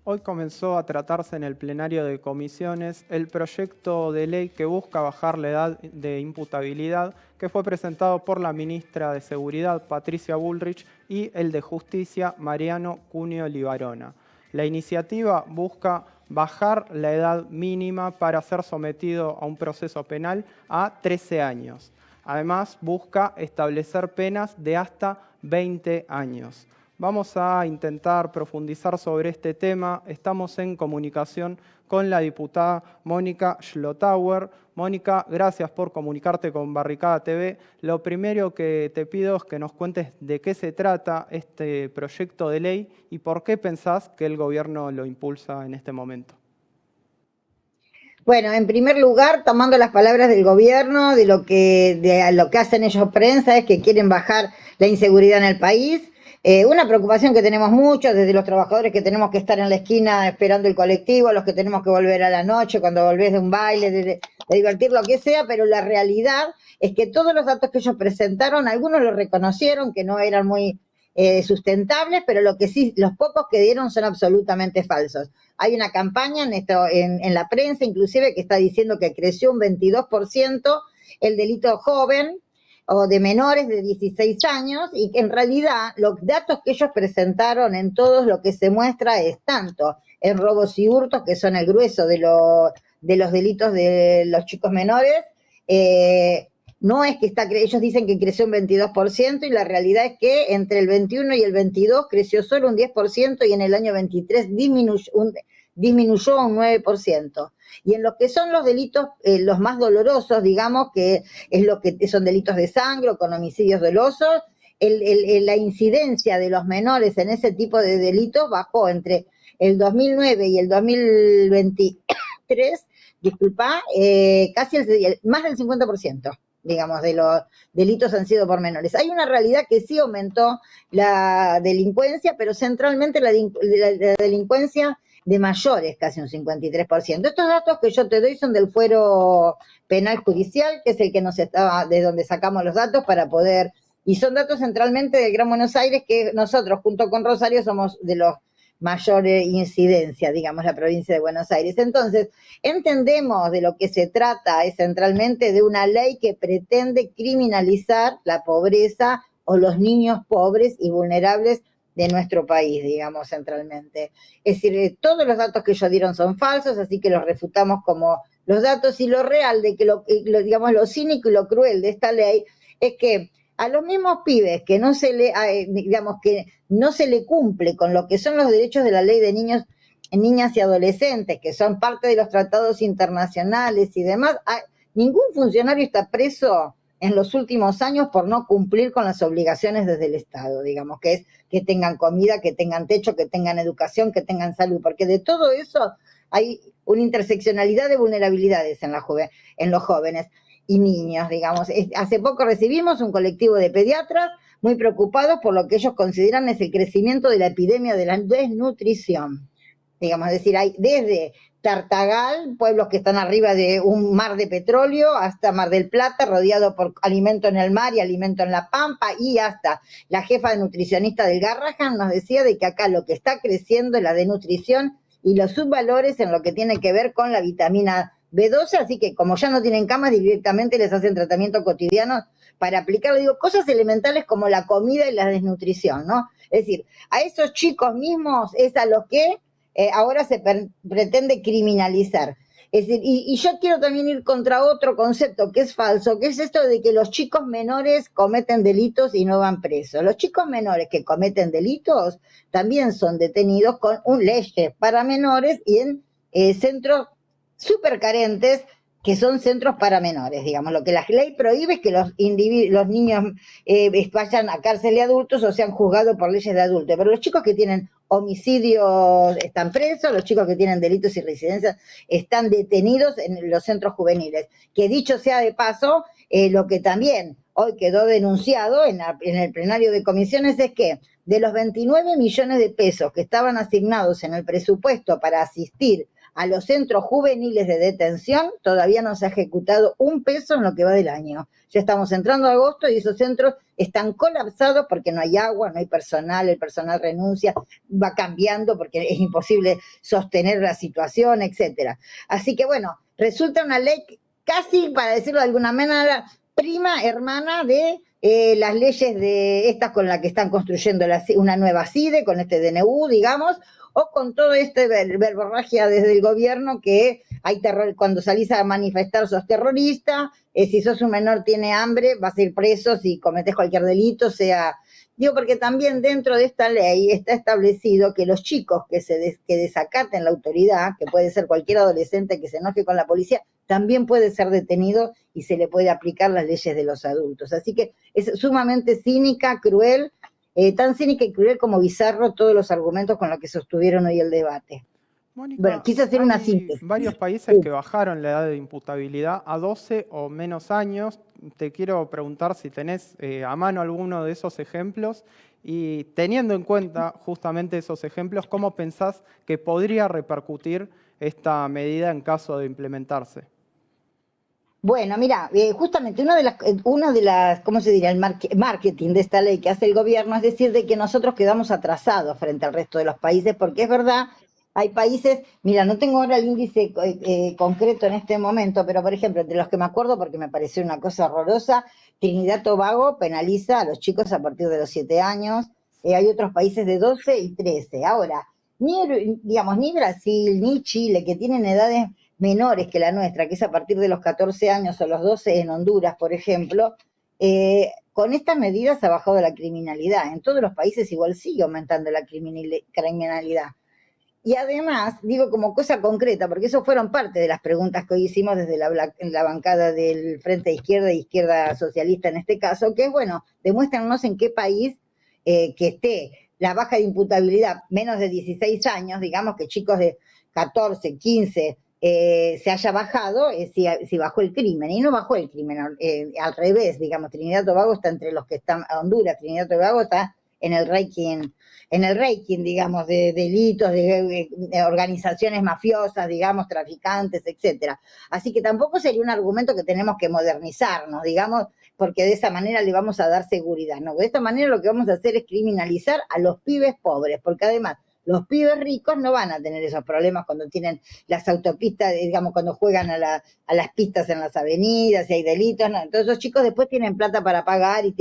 Hoy comenzó a tratarse en el plenario de comisiones el proyecto de ley que busca bajar la edad de imputabilidad que fue presentado por la ministra de Seguridad, Patricia Bullrich, y el de Justicia, Mariano Cunio Libarona. La iniciativa busca bajar la edad mínima para ser sometido a un proceso penal a 13 años. Además, busca establecer penas de hasta 20 años. Vamos a intentar profundizar sobre este tema. Estamos en comunicación con la diputada Mónica Schlotauer. Mónica, gracias por comunicarte con Barricada TV. Lo primero que te pido es que nos cuentes de qué se trata este proyecto de ley y por qué pensás que el gobierno lo impulsa en este momento. Bueno, en primer lugar, tomando las palabras del gobierno, de lo que hacen ellos prensa, es que quieren bajar la inseguridad en el país. Una preocupación que tenemos muchos, desde los trabajadores que tenemos que estar en la esquina esperando el colectivo, los que tenemos que volver a la noche, cuando volvés de un baile, de divertir, lo que sea, pero la realidad es que todos los datos que ellos presentaron, algunos los reconocieron, que no eran muy sustentables, pero lo que sí, los pocos que dieron son absolutamente falsos. Hay una campaña en la prensa, inclusive, que está diciendo que creció un 22% el delito joven, o de menores de 16 años, y que en realidad los datos que ellos presentaron en todos lo que se muestra es tanto en robos y hurtos, que son el grueso de los delitos de los chicos menores, no es que ellos dicen que creció un 22%, y la realidad es que entre el 21 y el 22 creció solo un 10%, y en el año 23 disminuyó un 9%. Y en lo que son los delitos, los más dolorosos, digamos, que es lo que son delitos de sangre o con homicidios dolosos, la incidencia de los menores en ese tipo de delitos bajó entre el 2009 y el 2023, casi más del 50%. Digamos, de los delitos han sido por menores. Hay una realidad que sí aumentó la delincuencia, pero centralmente la delincuencia de mayores, casi un 53%. Estos datos que yo te doy son del Fuero Penal Judicial, que es el que de donde sacamos los datos para poder, y son datos centralmente del Gran Buenos Aires, que nosotros junto con Rosario somos de los mayor incidencia, digamos, la provincia de Buenos Aires. Entonces, entendemos de lo que se trata es centralmente de una ley que pretende criminalizar la pobreza o los niños pobres y vulnerables de nuestro país, digamos, centralmente. Es decir, todos los datos que ellos dieron son falsos, así que los refutamos como los datos, y lo real de que digamos, lo cínico y lo cruel de esta ley es que a los mismos pibes que no se le cumple con lo que son los derechos de la ley de niños, niñas y adolescentes, que son parte de los tratados internacionales y demás, ningún funcionario está preso en los últimos años por no cumplir con las obligaciones desde el Estado, digamos, que es que tengan comida, que tengan techo, que tengan educación, que tengan salud, porque de todo eso hay una interseccionalidad de vulnerabilidades en los jóvenes y niños, digamos. Hace poco recibimos un colectivo de pediatras muy preocupados por lo que ellos consideran es el crecimiento de la epidemia de la desnutrición. Digamos, es decir, hay desde Tartagal, pueblos que están arriba de un mar de petróleo, hasta Mar del Plata, rodeado por alimento en el mar y alimento en la pampa, y hasta la jefa de nutricionista del Garrahan nos decía de que acá lo que está creciendo es la desnutrición y los subvalores en lo que tiene que ver con la vitamina B12, así que como ya no tienen camas, directamente les hacen tratamiento cotidiano para aplicarle, digo, cosas elementales como la comida y la desnutrición, ¿no? Es decir, a esos chicos mismos es a los que ahora se pretende criminalizar. Es decir, y yo quiero también ir contra otro concepto que es falso, que es esto de que los chicos menores cometen delitos y no van presos. Los chicos menores que cometen delitos también son detenidos con leyes para menores y en centros súper carentes, que son centros para menores, digamos. Lo que la ley prohíbe es que los niños vayan a cárcel de adultos o sean juzgados por leyes de adultos, pero los chicos que tienen homicidios están presos, los chicos que tienen delitos y residencias están detenidos en los centros juveniles. Que dicho sea de paso, lo que también hoy quedó denunciado en el plenario de comisiones es que de los 29 millones de pesos que estaban asignados en el presupuesto para asistir a los centros juveniles de detención todavía no se ha ejecutado un peso en lo que va del año. Ya estamos entrando a agosto y esos centros están colapsados porque no hay agua, no hay personal, el personal renuncia, va cambiando porque es imposible sostener la situación, etcétera. Así que bueno, resulta una ley casi, para decirlo de alguna manera, prima hermana de las leyes de estas con las que están construyendo una nueva CIDE, con este DNU, digamos, o con todo este verborragia desde el gobierno que hay terror, cuando salís a manifestar sos terrorista, si sos un menor tiene hambre, vas a ir preso si cometés cualquier delito, sea... Digo, porque también dentro de esta ley está establecido que los chicos que desacaten la autoridad, que puede ser cualquier adolescente que se enoje con la policía, también puede ser detenido y se le puede aplicar las leyes de los adultos. Así que es sumamente cínica, cruel, tan cínica y cruel como bizarro todos los argumentos con los que sostuvieron hoy el debate. Mónica, bueno, quise hacer una síntesis. Varios países que bajaron la edad de imputabilidad a 12 o menos años. Te quiero preguntar si tenés a mano alguno de esos ejemplos y teniendo en cuenta justamente esos ejemplos, ¿cómo pensás que podría repercutir esta medida en caso de implementarse? Bueno, mira, justamente una de las, ¿cómo se diría? El marketing de esta ley que hace el gobierno es decir de que nosotros quedamos atrasados frente al resto de los países, porque es verdad, hay países, mira, no tengo ahora el índice concreto en este momento, pero por ejemplo, entre los que me acuerdo, porque me pareció una cosa horrorosa, Trinidad y Tobago penaliza a los chicos a partir de los 7 años, hay otros países de 12 y 13. Ahora, ni Brasil, ni Chile, que tienen edades menores que la nuestra, que es a partir de los 14 años o los 12 en Honduras, por ejemplo, con estas medidas ha bajado la criminalidad. En todos los países igual sigue aumentando la criminalidad. Y además, digo como cosa concreta, porque eso fueron parte de las preguntas que hoy hicimos desde la bancada del Frente de Izquierda e Izquierda Socialista en este caso, que es, bueno, demuéstranos en qué país que esté la baja de imputabilidad menos de 16 años, digamos que chicos de 14, 15, se haya bajado, si bajó el crimen, y no bajó el crimen, al revés, digamos, Trinidad y Tobago está entre los que están, Honduras, Trinidad y Tobago está en el ranking, digamos, de delitos, de organizaciones mafiosas, digamos, traficantes, etcétera. Así que tampoco sería un argumento que tenemos que modernizarnos, digamos, porque de esa manera le vamos a dar seguridad, ¿no? De esta manera lo que vamos a hacer es criminalizar a los pibes pobres, porque además los pibes ricos no van a tener esos problemas cuando tienen las autopistas, digamos, cuando juegan a las pistas en las avenidas, si hay delitos, no. Entonces los chicos después tienen plata para pagar y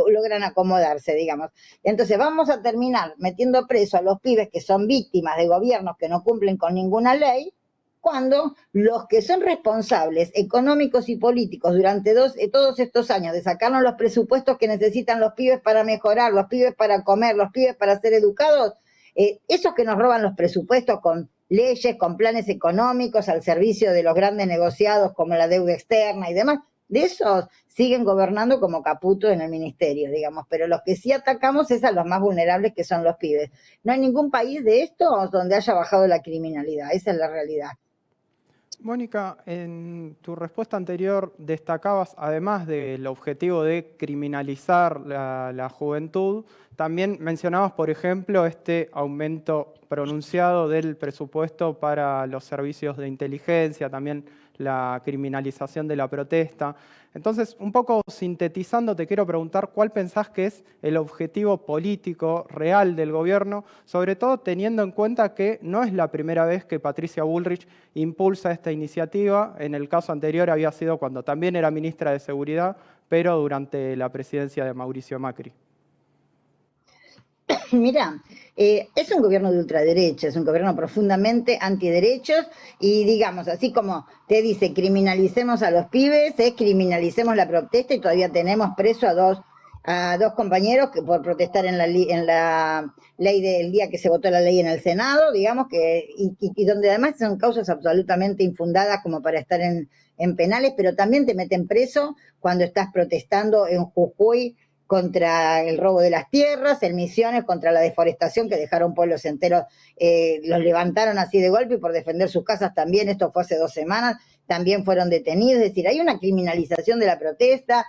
logran acomodarse, digamos. Entonces vamos a terminar metiendo preso a los pibes que son víctimas de gobiernos que no cumplen con ninguna ley, cuando los que son responsables económicos y políticos durante todos estos años de sacarnos los presupuestos que necesitan los pibes para mejorar, los pibes para comer, los pibes para ser educados, esos que nos roban los presupuestos con leyes, con planes económicos al servicio de los grandes negociados como la deuda externa y demás, de esos siguen gobernando como Caputo en el ministerio, digamos, pero los que sí atacamos es a los más vulnerables, que son los pibes. No hay ningún país de estos donde haya bajado la criminalidad, esa es la realidad. Mónica, en tu respuesta anterior destacabas, además del objetivo de criminalizar la juventud, también mencionabas, por ejemplo, este aumento pronunciado del presupuesto para los servicios de inteligencia, también la criminalización de la protesta. Entonces, un poco sintetizando, te quiero preguntar cuál pensás que es el objetivo político real del gobierno, sobre todo teniendo en cuenta que no es la primera vez que Patricia Bullrich impulsa esta iniciativa. En el caso anterior había sido cuando también era ministra de Seguridad, pero durante la presidencia de Mauricio Macri. Mirá, es un gobierno de ultraderecha, es un gobierno profundamente antiderechos y digamos, así como te dice criminalicemos a los pibes, criminalicemos la protesta y todavía tenemos preso a dos compañeros que por protestar en la ley del día que se votó la ley en el Senado, digamos, y donde además son causas absolutamente infundadas como para estar en penales, pero también te meten preso cuando estás protestando en Jujuy contra el robo de las tierras, en Misiones contra la deforestación que dejaron pueblos enteros, los levantaron así de golpe y por defender sus casas también, esto fue hace 2 semanas, también fueron detenidos, es decir, hay una criminalización de la protesta,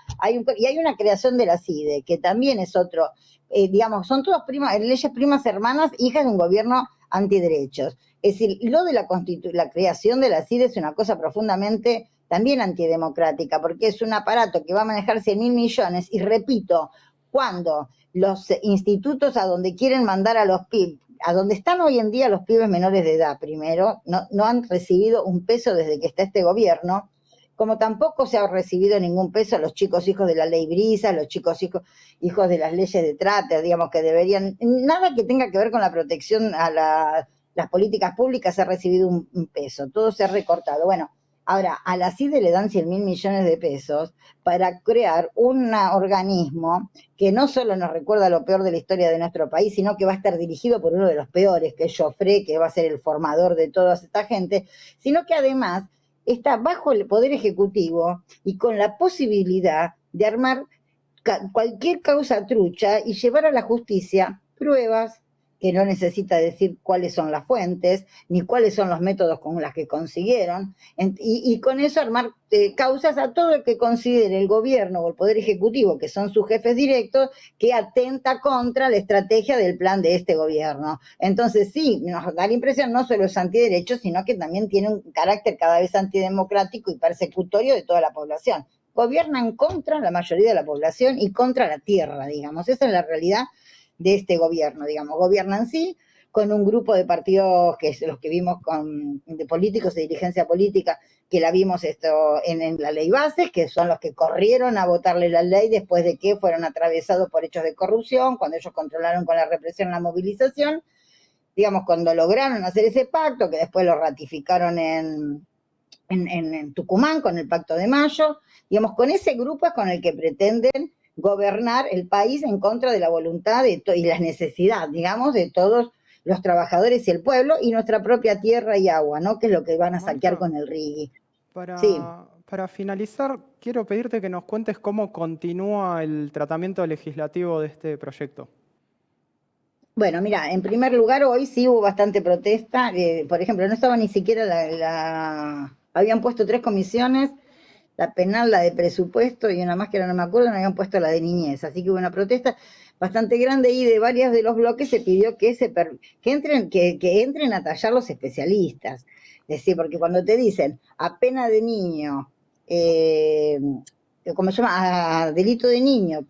y hay una creación de la CIDE, que también es otro, digamos, son todas leyes primas hermanas, hijas de un gobierno antiderechos. Es decir, lo de la creación de la CIDE es una cosa profundamente también antidemocrática, porque es un aparato que va a manejar 100.000 millones, y repito, cuando los institutos a donde quieren mandar a los pibes, a donde están hoy en día los pibes menores de edad, primero, no han recibido un peso desde que está este gobierno, como tampoco se ha recibido ningún peso a los chicos hijos de la ley Brisa, los chicos hijos de las leyes de trata, digamos que deberían, nada que tenga que ver con la protección a las políticas públicas ha recibido un peso, todo se ha recortado. Bueno, ahora a la CIDE le dan 100.000 millones de pesos para crear un organismo que no solo nos recuerda lo peor de la historia de nuestro país, sino que va a estar dirigido por uno de los peores, que es Joffre, que va a ser el formador de toda esta gente, sino que además está bajo el Poder Ejecutivo y con la posibilidad de armar cualquier causa trucha y llevar a la justicia pruebas que no necesita decir cuáles son las fuentes, ni cuáles son los métodos con los que consiguieron, y con eso armar causas a todo el que considere el gobierno o el Poder Ejecutivo, que son sus jefes directos, que atenta contra la estrategia del plan de este gobierno. Entonces sí, nos da la impresión no solo es antiderecho, sino que también tiene un carácter cada vez antidemocrático y persecutorio de toda la población. Gobiernan contra la mayoría de la población y contra la tierra, digamos. Esa es la realidad de este gobierno, digamos. Gobiernan sí con un grupo de partidos, que es los que vimos de políticos de dirigencia política, que la vimos en la ley Bases, que son los que corrieron a votarle la ley después de que fueron atravesados por hechos de corrupción, cuando ellos controlaron con la represión la movilización, digamos, cuando lograron hacer ese pacto, que después lo ratificaron en Tucumán con el Pacto de Mayo, digamos, con ese grupo es con el que pretenden gobernar el país en contra de la voluntad y las necesidades, digamos, de todos los trabajadores y el pueblo, y nuestra propia tierra y agua, ¿no? Que es lo que van a saquear con el RIGI. Sí. Para finalizar, quiero pedirte que nos cuentes cómo continúa el tratamiento legislativo de este proyecto. Bueno, mira, en primer lugar, hoy sí hubo bastante protesta. Por ejemplo, no estaba ni siquiera habían puesto 3 comisiones, la penal, la de presupuesto y una más que ahora no me acuerdo, no habían puesto la de niñez. Así que hubo una protesta bastante grande y de varios de los bloques se pidió que entren a tallar los especialistas. Es decir, porque cuando te dicen a pena de niño, ¿cómo se llama? A delito de niño,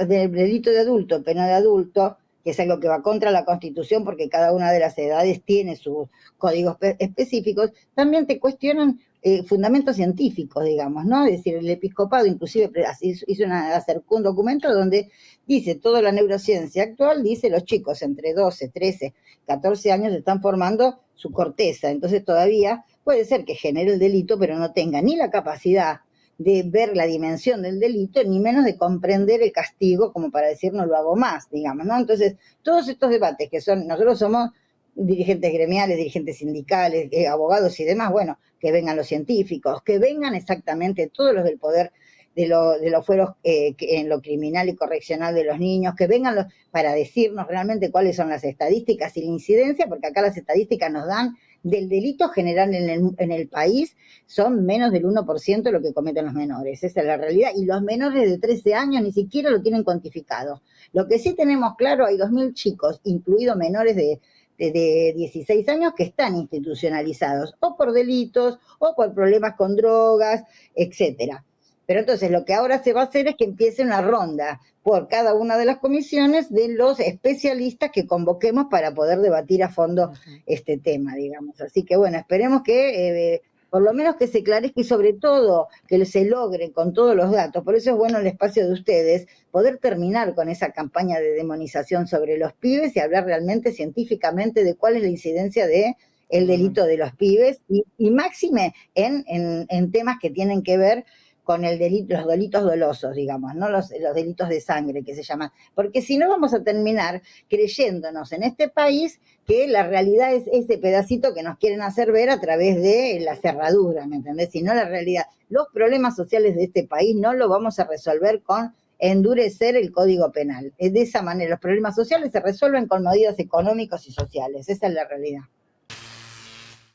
delito de adulto, pena de adulto, que es algo que va contra la Constitución porque cada una de las edades tiene sus códigos específicos, también te cuestionan fundamentos científicos, digamos, ¿no? Es decir, el episcopado inclusive acercó un documento donde dice, toda la neurociencia actual dice los chicos entre 12, 13, 14 años están formando su corteza, entonces todavía puede ser que genere el delito, pero no tenga ni la capacidad de ver la dimensión del delito, ni menos de comprender el castigo como para decir no lo hago más, digamos, ¿no? Entonces, todos estos debates nosotros somos dirigentes gremiales, dirigentes sindicales, abogados y demás, bueno, que vengan los científicos, que vengan exactamente todos los del poder de los fueros en lo criminal y correccional de los niños, que vengan para decirnos realmente cuáles son las estadísticas y la incidencia, porque acá las estadísticas nos dan del delito general en el país son menos del 1% de lo que cometen los menores, esa es la realidad, y los menores de 13 años ni siquiera lo tienen cuantificado. Lo que sí tenemos claro, hay 2.000 chicos, incluidos menores de 16 años, que están institucionalizados, o por delitos, o por problemas con drogas, etcétera. Pero entonces lo que ahora se va a hacer es que empiece una ronda por cada una de las comisiones de los especialistas que convoquemos para poder debatir a fondo este tema, digamos. Así que bueno, esperemos que por lo menos que se clarezca y sobre todo que se logre con todos los datos. Por eso es bueno el espacio de ustedes, poder terminar con esa campaña de demonización sobre los pibes y hablar realmente científicamente de cuál es la incidencia de el delito de los pibes y máxime en temas que tienen que ver con los delitos dolosos, digamos, no los delitos de sangre que se llaman, porque si no vamos a terminar creyéndonos en este país que la realidad es ese pedacito que nos quieren hacer ver a través de la cerradura, ¿me entendés? Si no la realidad, los problemas sociales de este país no los vamos a resolver con endurecer el Código Penal. De esa manera, los problemas sociales se resuelven con medidas económicas y sociales, esa es la realidad.